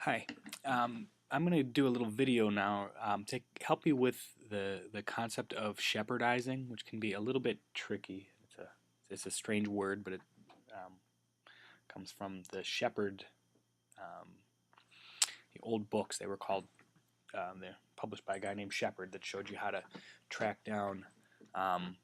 Hi. I'm going to do a little video now to help you with the concept of shepardizing, which can be a little bit tricky. It's a strange word, but it um, comes from the shepherd, um, the old books. They were called, they're published by a guy named Shepard that showed you how to track down um,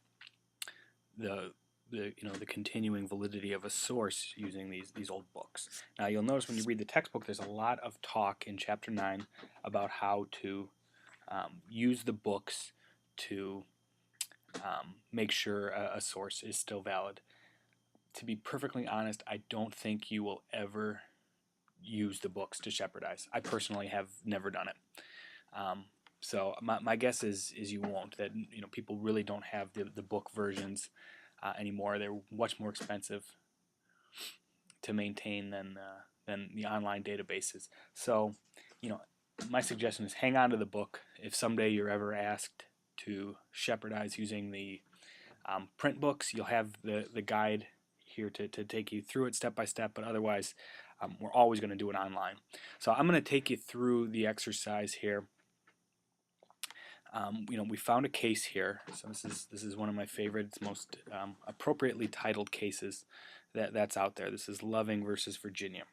the the continuing validity of a source using these old books. Now you'll notice when you read the textbook, there's a lot of talk in chapter 9 about how to use the books to make sure a source is still valid. To be perfectly honest, I don't think you will ever use the books to shepardize. I personally have never done it. So my guess is you won't. That people really don't have the book versions anymore. They're much more expensive to maintain than the online databases. So my suggestion is hang on to the book. If someday you're ever asked to shepardize using the print books, you'll have the guide here to take you through it step by step, but otherwise we're always going to do it online. So I'm going to take you through the exercise here. We found a case here, so this is one of my favorites, most appropriately titled cases that's out there. This is Loving versus Virginia.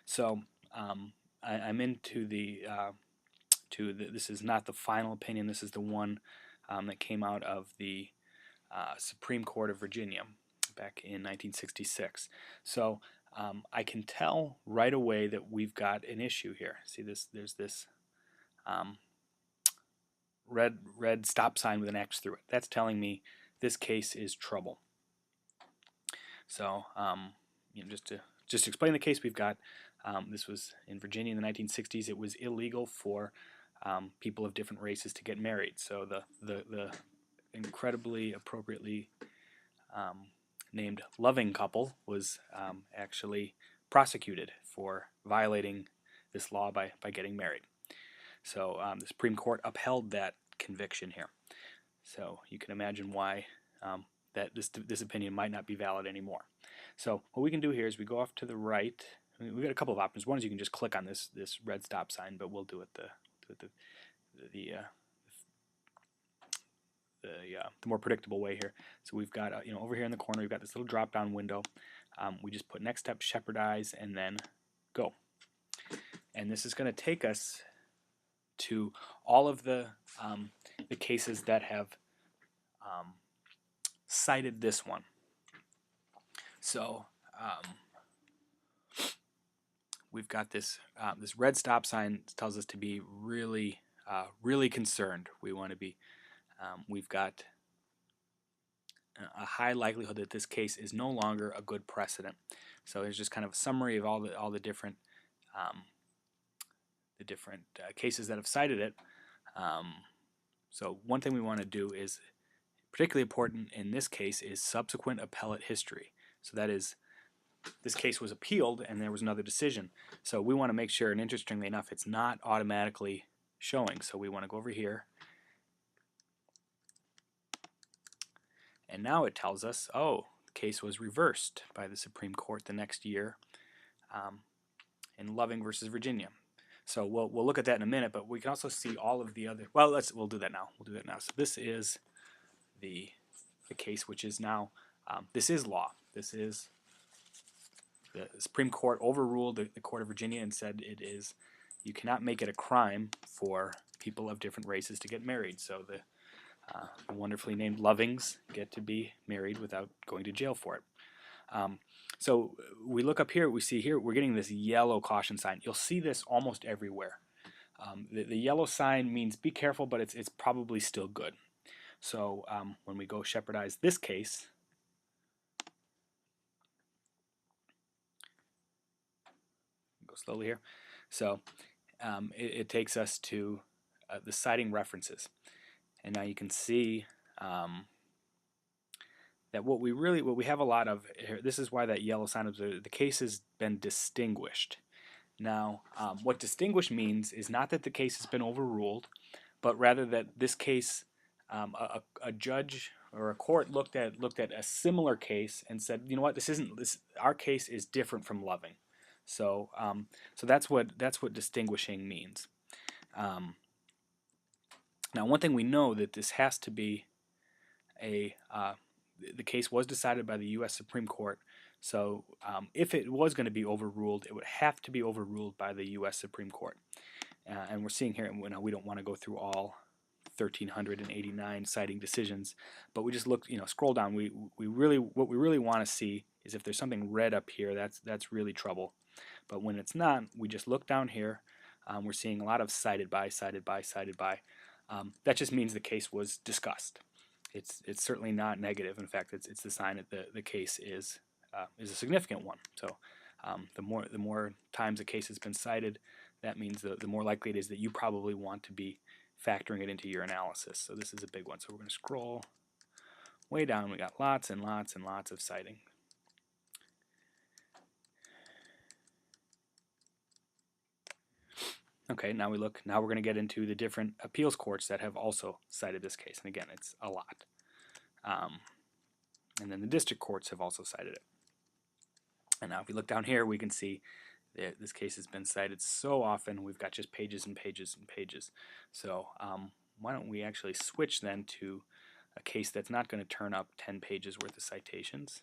So I'm into this is not the final opinion. This is the one that came out of the Supreme Court of Virginia back in 1966. So I can tell right away that we've got an issue here. See this? There's this red stop sign with an X through it. That's telling me this case is trouble. So just to explain the case we've got, this was in Virginia in the 1960s. It was illegal for people of different races to get married. So the incredibly appropriately named Loving couple was actually prosecuted for violating this law by getting married. So the Supreme Court upheld that conviction here. So you can imagine why that this opinion might not be valid anymore. So what we can do here is we go off to the right. We've got a couple of options. One is you can just click on this red stop sign, but we'll do it the more predictable way here. So we've got over here in the corner we've got this little drop down window. We just put next step shepardize and then go. And this is going to take us to all of the cases that have cited this one. So we've got this this red stop sign tells us to be really really concerned. We want to be. We've got a high likelihood that this case is no longer a good precedent. So there's just kind of a summary of all the different cases that have cited it. So one thing we want to do is particularly important in this case is subsequent appellate history. So that is, this case was appealed and there was another decision. So we want to make sure, and interestingly enough, it's not automatically showing. So we want to go over here. And now it tells us, oh, the case was reversed by the Supreme Court the next year in Loving versus Virginia. So we'll look at that in a minute, but we can also see all of the other. Well, we'll do that now. We'll do that now. So this is the case, which is now this is law. This is the Supreme Court overruled the Court of Virginia and said it is, you cannot make it a crime for people of different races to get married. So the wonderfully named Lovings get to be married without going to jail for it. So we look up here, we see here, we're getting this yellow caution sign. You'll see this almost everywhere. The yellow sign means be careful, but it's probably still good. So when we go shepardize this case, go slowly here. So it takes us to the citing references. And now you can see that what we have a lot of here, this is why that yellow sign is, the case has been distinguished. Now, what distinguished means is not that the case has been overruled, but rather that this case, a judge or a court looked at a similar case and said, you know what, our case is different from Loving. So so that's what distinguishing means. Um, Now, one thing we know that this has to be the case was decided by the U.S. Supreme Court. So if it was going to be overruled, it would have to be overruled by the U.S. Supreme Court. And we're seeing here, and we don't want to go through all 1,389 citing decisions, but we just look, scroll down. What we really want to see is if there's something red up here, that's really trouble. But when it's not, we just look down here. We're seeing a lot of cited by, cited by, cited by. That just means the case was discussed. It's certainly not negative. In fact, it's the sign that the case is a significant one. So the more times a case has been cited, that means the more likely it is that you probably want to be factoring it into your analysis. So this is a big one. So we're going to scroll way down. We got lots and lots and lots of citing. Okay, now we look. Now we're going to get into the different appeals courts that have also cited this case. And again, it's a lot. And then the district courts have also cited it. And now if we look down here, we can see that this case has been cited so often. We've got just pages and pages and pages. So why don't we actually switch then to a case that's not going to turn up 10 pages worth of citations.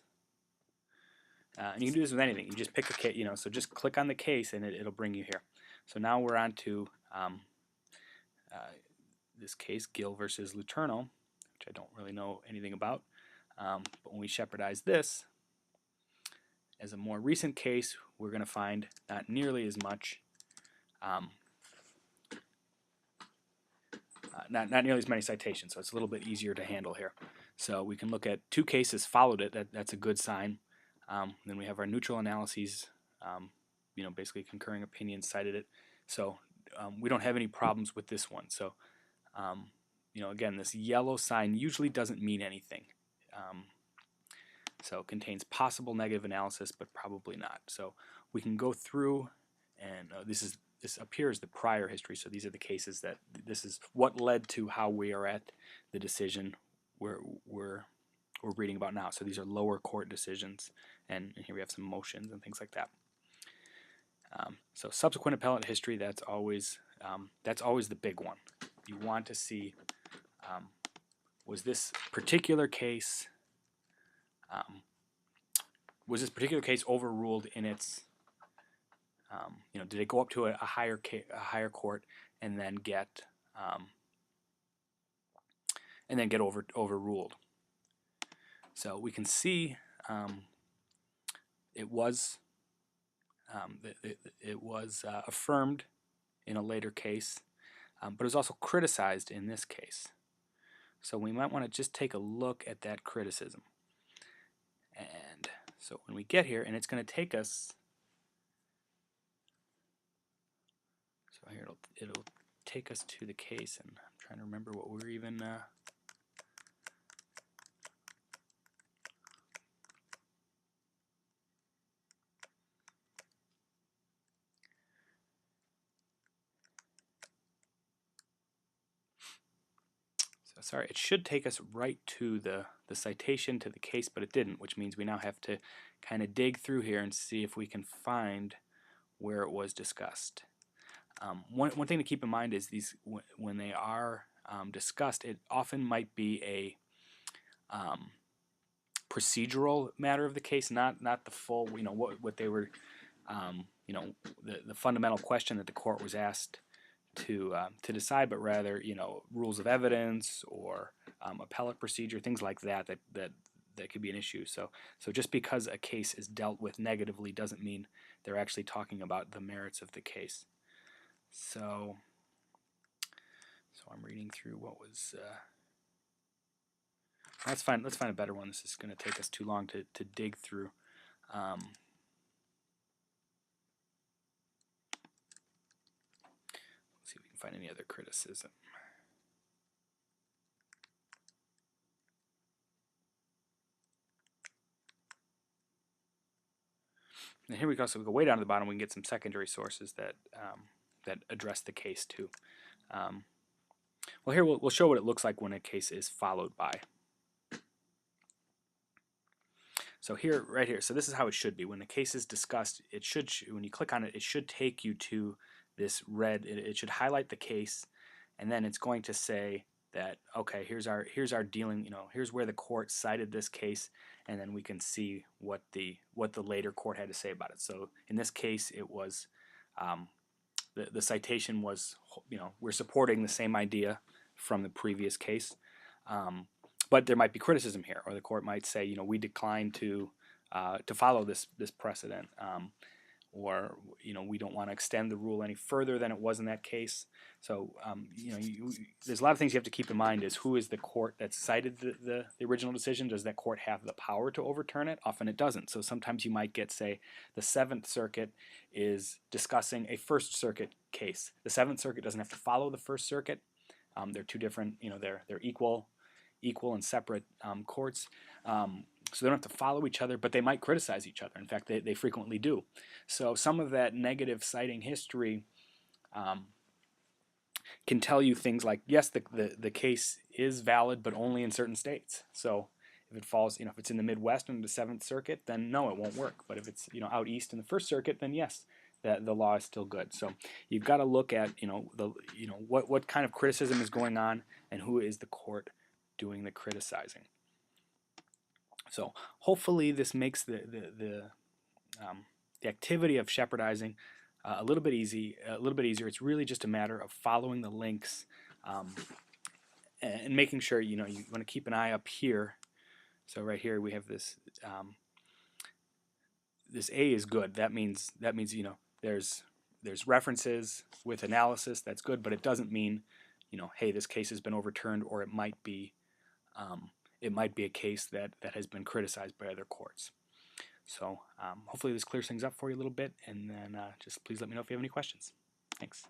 And you can do this with anything. You just pick a case, so just click on the case and it'll bring you here. So now we're on to this case, Gill versus Luterno, which I don't really know anything about. But when we shepardize this, as a more recent case, we're going to find not nearly as much, not nearly as many citations, so it's a little bit easier to handle here. So we can look at 2 cases followed it. That's a good sign. Then we have our neutral analyses, basically concurring opinions cited it. So we don't have any problems with this one. So again, this yellow sign usually doesn't mean anything. So it contains possible negative analysis, but probably not. So we can go through, and this appears the prior history. So these are the cases that this is what led to how we are at the decision we're reading about now. So these are lower court decisions, and here we have some motions and things like that. So subsequent appellate history, that's always the big one. You want to see, was this particular case overruled in its, did it go up to a higher court and then get overruled? So we can see it was affirmed in a later case, but it was also criticized in this case. So we might want to just take a look at that criticism. And so when we get here, and it's going to take us, so here it'll take us to the case, and I'm trying to remember what we're even sorry, it should take us right to the citation to the case, but it didn't, which means we now have to kind of dig through here and see if we can find where it was discussed. One thing to keep in mind is these, when they are discussed, it often might be a procedural matter of the case, not the full, what they were, the fundamental question that the court was asked to decide, but rather, rules of evidence or appellate procedure, things like that could be an issue. So just because a case is dealt with negatively doesn't mean they're actually talking about the merits of the case. So I'm reading through what was. Let's find a better one. This is going to take us too long to dig through. Let's see if we can find any other criticism. And here we go. So we go way down to the bottom. We can get some secondary sources that address the case too. Well, here we'll show what it looks like when a case is followed by. So here, right here, so this is how it should be. When the case is discussed, it should, when you click on it, it should take you to this red, it should highlight the case, and then it's going to say that, okay, here's our dealing, here's where the court cited this case, and then we can see what the later court had to say about it. So in this case, it was, the citation was, we're supporting the same idea from the previous case. But there might be criticism here, or the court might say, we decline to follow this precedent, or we don't want to extend the rule any further than it was in that case. So there's a lot of things you have to keep in mind. Is who is the court that cited the original decision? Does that court have the power to overturn it? Often it doesn't. So sometimes you might get, say, the Seventh Circuit is discussing a First Circuit case. The Seventh Circuit doesn't have to follow the First Circuit. They're two different, they're equal and separate courts. So they don't have to follow each other, but they might criticize each other. In fact, they frequently do. So some of that negative citing history can tell you things like, yes, the case is valid, but only in certain states. So if it falls, if it's in the Midwest under the Seventh Circuit, then no, it won't work. But if it's out east in the First Circuit, then yes, the law is still good. So you've got to look at what kind of criticism is going on and who is the court doing the criticizing. So hopefully this makes the activity of Shepardizing a little bit easier. It's really just a matter of following the links and making sure you want to keep an eye up here. So right here we have this this A is good. That means there's references with analysis. That's good, but it doesn't mean hey, this case has been overturned, or it might be a case that has been criticized by other courts. So hopefully this clears things up for you a little bit, and then just please let me know if you have any questions. Thanks.